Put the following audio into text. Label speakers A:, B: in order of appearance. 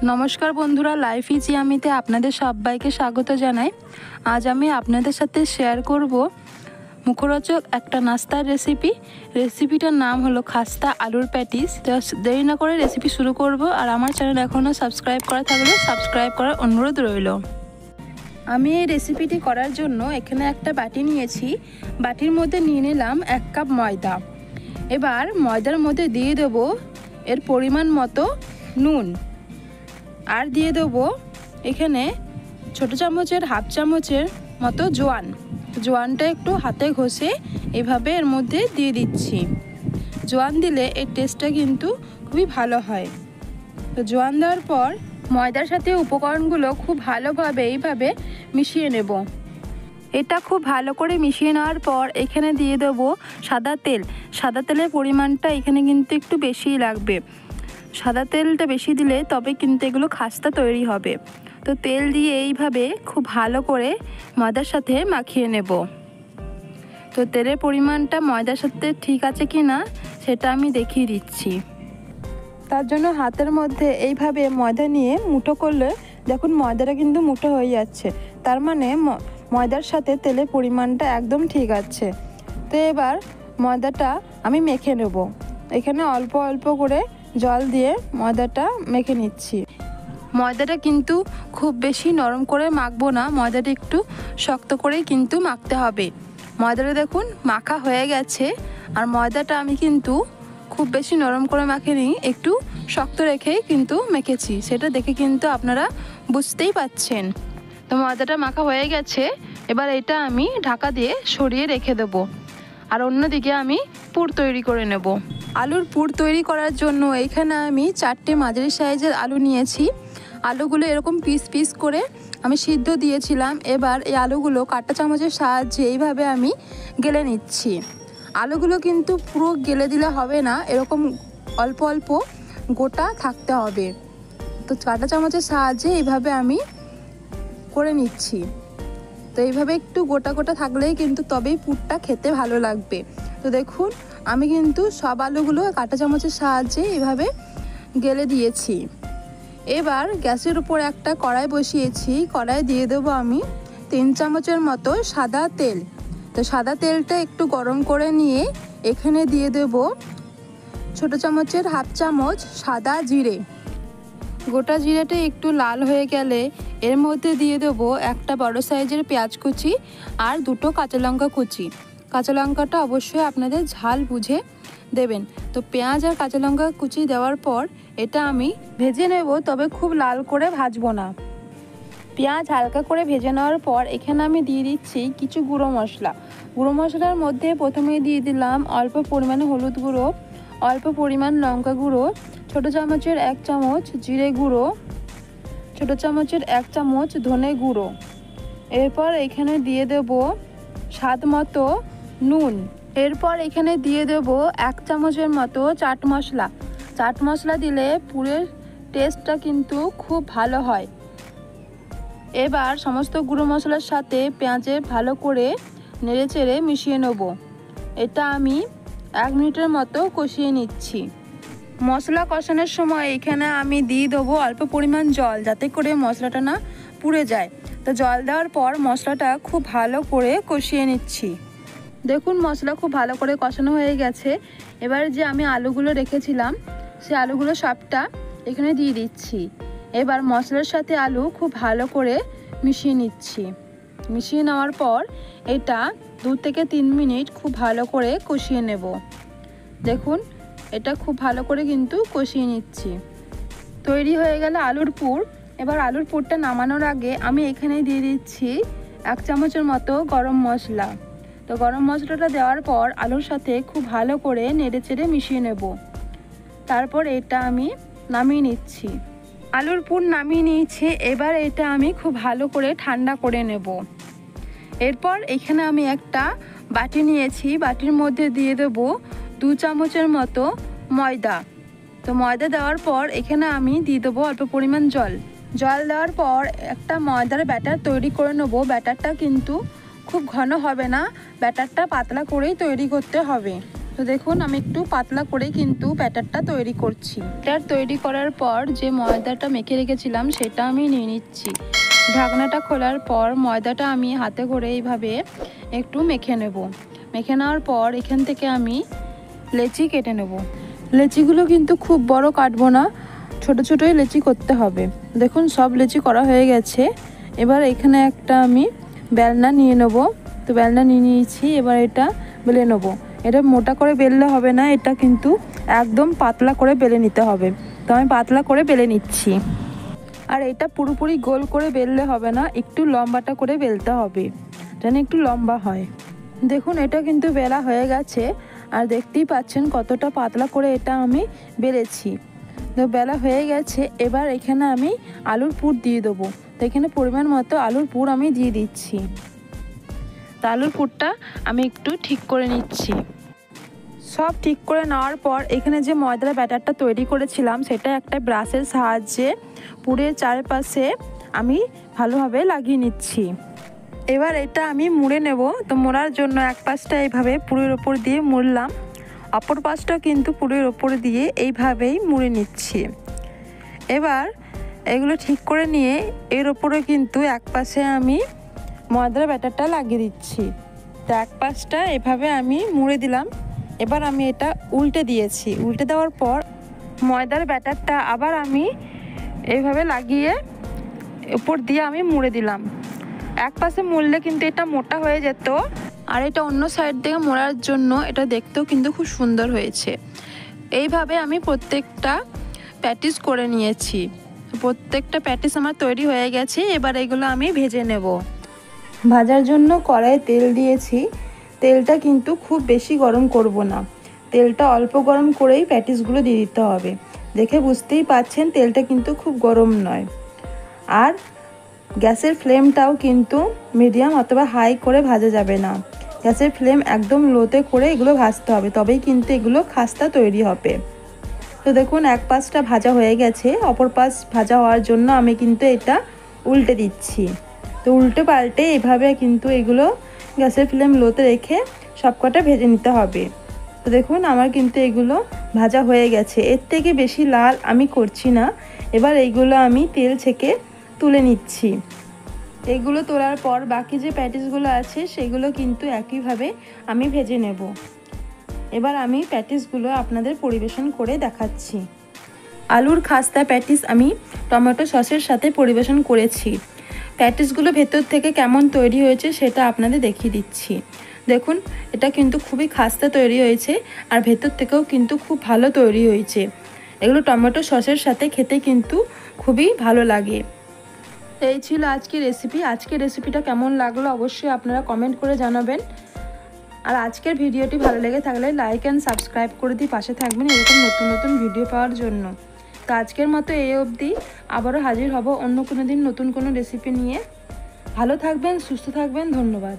A: নমস্কার বন্ধুরা, life is ইয়ামিতে আপনাদের সবাইকে স্বাগত জানাই। আজ আমি আপনাদের সাথে শেয়ার করব মুখরোচক একটা নাস্তার রেসিপিটার নাম হলো খাস্তা আলুর প্যাটিস। তো দেরি না করে রেসিপি শুরু করব। আর আমার চ্যানেল এখনও সাবস্ক্রাইব করা থাকলে সাবস্ক্রাইব করার অনুরোধ রইল। আমি এই রেসিপিটি করার জন্য এখানে একটা বাটি নিয়েছি। বাটির মধ্যে নিয়ে নিলাম 1 কাপ ময়দা। এবার ময়দার মধ্যে দিয়ে দেব এর পরিমাণ মতো নুন, আর দিয়ে দেবো এখানে ছোটো চামচের হাফ চামচের মতো জোয়ানটা একটু হাতে ঘষে এভাবে এর মধ্যে দিয়ে দিচ্ছি। জোয়ান দিলে এর টেস্টটা কিন্তু খুবই ভালো হয়। তো জোয়ান দেওয়ার পর ময়দার সাথে উপকরণগুলো খুব ভালোভাবে এইভাবে মিশিয়ে নেব। এটা খুব ভালো করে মিশিয়ে নেওয়ার পর এখানে দিয়ে দেবো সাদা তেল। সাদা তেলের পরিমাণটা এখানে কিন্তু একটু বেশিই লাগবে। সাদা তেলটা বেশি দিলে তবে কিন্তু এগুলো খাস্তা তৈরি হবে। তো তেল দিয়ে এইভাবে খুব ভালো করে ময়দার সাথে মাখিয়ে নেব। তো তেলের পরিমাণটা ময়দার সাথে ঠিক আছে কি না সেটা আমি দেখিয়ে দিচ্ছি। তার জন্য হাতের মধ্যে এইভাবে ময়দা নিয়ে মুঠো করলে দেখুন ময়দাটা কিন্তু মুঠো হয়ে যাচ্ছে, তার মানে ময়দার সাথে তেলের পরিমাণটা একদম ঠিক আছে। তো এবার ময়দাটা আমি মেখে নেব। এখানে অল্প অল্প করে জল দিয়ে ময়দাটা মেখে নিচ্ছি। ময়দাটা কিন্তু খুব বেশি নরম করে মাখবো না, ময়দাটা একটু শক্ত করেই কিন্তু মাখতে হবে। ময়দাটা দেখুন মাখা হয়ে গেছে। আর ময়দাটা আমি কিন্তু খুব বেশি নরম করে মাখিনি, একটু শক্ত রেখেই কিন্তু মেখেছি, সেটা দেখে কিন্তু আপনারা বুঝতেই পাচ্ছেন। তো ময়দাটা মাখা হয়ে গেছে। এবার এটা আমি ঢাকা দিয়ে সরিয়ে রেখে দেবো। আর অন্যদিকে আমি পুর তৈরি করে নেব। আলুর পুর তৈরি করার জন্য এখানে আমি 4টে মাঝারি সাইজের আলু নিয়েছি। আলুগুলো এরকম পিস পিস করে আমি সিদ্ধ দিয়েছিলাম। এবার এই আলুগুলো কাঁটা চামচের সাহায্যে এইভাবে আমি গেলে নিচ্ছি। আলুগুলো কিন্তু পুরো গেলে দিলে হবে না, এরকম অল্প অল্প গোটা থাকতে হবে। তো কাঁটা চামচের সাহায্যে এইভাবে আমি করে নিচ্ছি। তো এইভাবে একটু গোটা গোটা থাকলেই কিন্তু তবেই পুরটা খেতে ভালো লাগবে। তো দেখুন আমি কিন্তু সব আলুগুলো কাঁটা চামচের সাহায্যে এভাবে গেলে দিয়েছি। এবার গ্যাসের উপর একটা কড়াই বসিয়েছি। কড়াই দিয়ে দেবো আমি 3 চামচের মতো সাদা তেল। তো সাদা তেলটা একটু গরম করে নিয়ে এখানে দিয়ে দেব ছোটো চামচের হাফ চামচ সাদা জিরে। গোটা জিরেটা একটু লাল হয়ে গেলে এর মধ্যে দিয়ে দেবো একটা বড় সাইজের পেঁয়াজ কুচি আর 2টো কাঁচা লঙ্কা কুচি। কাঁচা লঙ্কাটা অবশ্যই আপনাদের ঝাল বুঝে দেবেন। তো পেঁয়াজ আর কাঁচা লঙ্কা কুচি দেওয়ার পর এটা আমি ভেজে নেব, তবে খুব লাল করে ভাজবো না। পেঁয়াজ হালকা করে ভেজে নেওয়ার পর এখানে আমি দিয়ে দিচ্ছি কিছু গুঁড়ো মশলা। গুঁড়ো মশলার মধ্যে প্রথমেই দিয়ে দিলাম অল্প পরিমাণে হলুদ গুঁড়ো, অল্প পরিমাণ লঙ্কা গুঁড়ো, ছোটো চামচের 1 চামচ জিরে গুঁড়ো, ছোটো চামচের 1 চামচ ধনে গুঁড়ো। এরপর এখানে দিয়ে দেব স্বাদ মতো নুন। এরপর এখানে দিয়ে দেব 1 চামচের মতো চাট মশলা। চাট মশলা দিলে পুরের টেস্টটা কিন্তু খুব ভালো হয়। এবার সমস্ত গুঁড়ো মশলার সাথে পেঁয়াজে ভালো করে নেড়েচেড়ে মিশিয়ে নেব। এটা আমি 1 মিনিটের মতো কষিয়ে নিচ্ছি। মশলা কষানোর সময় এখানে আমি দিয়ে দেবো অল্প পরিমাণ জল, যাতে করে মশলাটা না পুড়ে যায়। তো জল দেওয়ার পর মশলাটা খুব ভালো করে কষিয়ে নিচ্ছি। দেখুন মশলা খুব ভালো করে কষানো হয়ে গেছে। এবার যে আমি আলুগুলো রেখেছিলাম সেই আলুগুলো সবটা এখানে দিয়ে দিচ্ছি। এবার মশলার সাথে আলু খুব ভালো করে মিশিয়ে নিচ্ছি। মিশিয়ে নেওয়ার পর এটা 2 থেকে 3 মিনিট খুব ভালো করে কষিয়ে নেব। দেখুন এটা খুব ভালো করে কিন্তু কষিয়ে নিচ্ছি। তৈরি হয়ে গেল আলুর পুর। এবার আলুর পুরটা নামানোর আগে আমি এখানে দিয়ে দিচ্ছি 1 চামচের মতো গরম মশলা। তো গরম মশলাটা দেওয়ার পর আলুর সাথে খুব ভালো করে নেড়েচেড়ে মিশিয়ে নেব। তারপর এটা আমি নামিয়ে নিচ্ছি। আলুর পুর নামিয়ে নিয়েছি। এবার এটা আমি খুব ভালো করে ঠান্ডা করে নেব। এরপর এখানে আমি একটা বাটি নিয়েছি। বাটির মধ্যে দিয়ে দেব 2 চামচের মতো ময়দা। তো ময়দা দেওয়ার পর এখানে আমি দিয়ে দেবো অল্প পরিমাণ জল। জল দেওয়ার পর একটা ময়দার ব্যাটার তৈরি করে নেব। ব্যাটারটা কিন্তু খুব ঘন হবে না, ব্যাটারটা পাতলা করেই তৈরি করতে হবে। তো দেখুন আমি একটু পাতলা করে কিন্তু ব্যাটারটা তৈরি করছি। ব্যাটার তৈরি করার পর যে ময়দাটা মেখে রেখেছিলাম সেটা আমি নিয়ে নিচ্ছি। ঢাকনাটা খোলার পর ময়দাটা আমি হাতে করে এইভাবে একটু মেখে নেব। মেখে নেওয়ার পর এখান থেকে আমি লেচি কেটে নেব। লেচিগুলো কিন্তু খুব বড় কাটবো না, ছোট ছোটই লেচি করতে হবে। দেখুন সব লেচি করা হয়ে গেছে। এবার এখানে একটা আমি বেলনা নিয়ে নেব। তো বেলনা নিয়ে নিয়েছি, এবার এটা বেলে নেব। এটা মোটা করে বেললে হবে না, এটা কিন্তু একদম পাতলা করে বেলে নিতে হবে। তো আমি পাতলা করে বেলে নিচ্ছি। আর এটা পুরোপুরি গোল করে বেললে হবে না, একটু লম্বাটা করে বেলতে হবে যেন একটু লম্বা হয়। দেখুন এটা কিন্তু বেলা হয়ে গেছে, আর দেখতেই পাচ্ছেন কতটা পাতলা করে এটা আমি বেলেছি। তো বেলা হয়ে গেছে, এবার এখানে আমি আলুর পুর দিয়ে দেবো। তো এখানে পরিমাণ মতো আলুর পুর আমি দিয়ে দিচ্ছি। তো আলুর পুরটা আমি একটু ঠিক করে নিচ্ছি। সব ঠিক করে নেওয়ার পর এখানে যে ময়দার ব্যাটারটা তৈরি করেছিলাম সেটা একটা ব্রাশের সাহায্যে পুরের চারপাশে আমি ভালোভাবে লাগিয়ে নিচ্ছি। এবার এটা আমি মুড়ে নেব। তো মোড়ার জন্য এক পাশটা এইভাবে পুরের ওপর দিয়ে মুড়লাম, অপর পাশটা কিন্তু পুরের ওপর দিয়ে এইভাবেই মুড়ে নিচ্ছি। এবার এগুলো ঠিক করে নিয়ে এর ওপরে কিন্তু এক পাশে আমি ময়দার ব্যাটারটা লাগিয়ে দিচ্ছি। তো এক পাশটা এভাবে আমি মুড়ে দিলাম। এবার আমি এটা উল্টে দিয়েছি। উল্টে দেওয়ার পর ময়দার ব্যাটারটা আবার আমি এইভাবে লাগিয়ে উপর দিয়ে আমি মুড়ে দিলাম। এক পাশে মুড়লে কিন্তু এটা মোটা হয়ে যেত, আর এটা অন্য সাইড থেকে মোড়ার জন্য এটা দেখতেও কিন্তু খুব সুন্দর হয়েছে। এইভাবে আমি প্রত্যেকটা প্যাটিস করে নিয়েছি। প্রত্যেকটা প্যাটিস আমার তৈরি হয়ে গেছে। এবার এগুলো আমি ভেজে নেব। ভাজার জন্য কড়াইয়ে তেল দিয়েছি। তেলটা কিন্তু খুব বেশি গরম করব না, তেলটা অল্প গরম করেই প্যাটিসগুলো দিয়ে দিতে হবে। দেখে বুঝতেই পাচ্ছেন তেলটা কিন্তু খুব গরম নয়। আর গ্যাসের ফ্লেমটাও কিন্তু মিডিয়াম অথবা হাই করে ভাজা যাবে না, গ্যাসের ফ্লেম একদম লোতে করে এগুলো ভাজতে হবে, তবেই কিন্তু এগুলো খাস্তা তৈরি হবে। তো দেখুন এক পাশটা ভাজা হয়ে গেছে, অপর পাশ ভাজা হওয়ার জন্য আমি কিন্তু এটা উল্টে দিচ্ছি। তো উল্টে পাল্টে এভাবে কিন্তু এগুলো গ্যাসের ফ্লেম লোতে রেখে সবকটা ভেজে নিতে হবে। তো দেখুন আমার কিন্তু এগুলো ভাজা হয়ে গেছে, এর থেকে বেশি লাল আমি করছি না। এবার এইগুলো আমি তেল ছেঁকে তুলে নিচ্ছি। এগুলো তোলার পর বাকি যে প্যাটিসগুলো আছে সেগুলো কিন্তু একইভাবে আমি ভেজে নেব। এবার আমি প্যাটিসগুলো আপনাদের পরিবেশন করে দেখাচ্ছি। আলুর খাস্তা প্যাটিস আমি টমেটো সসের সাথে পরিবেশন করেছি। প্যাটিসগুলো ভেতর থেকে কেমন তৈরি হয়েছে সেটা আপনাদের দেখিয়ে দিচ্ছি। দেখুন এটা কিন্তু খুবই খাস্তা তৈরি হয়েছে, আর ভেতর থেকেও কিন্তু খুব ভালো তৈরি হয়েছে। এগুলো টমেটো সসের সাথে খেতে কিন্তু খুবই ভালো লাগে। এই ছিল আজকের রেসিপি। আজকের রেসিপিটা কেমন লাগলো অবশ্যই আপনারা কমেন্ট করে জানাবেন। আর আজকের ভিডিওটি ভালো লেগে থাকলে লাইক অ্যান্ড সাবস্ক্রাইব করে দিয়ে পাশে থাকবেন এরকম নতুন নতুন ভিডিও পাওয়ার জন্য। তো আজকের মতো এই অবধি, আবারও হাজির হব অন্য কোনো দিন নতুন কোনো রেসিপি নিয়ে। ভালো থাকবেন, সুস্থ থাকবেন, ধন্যবাদ।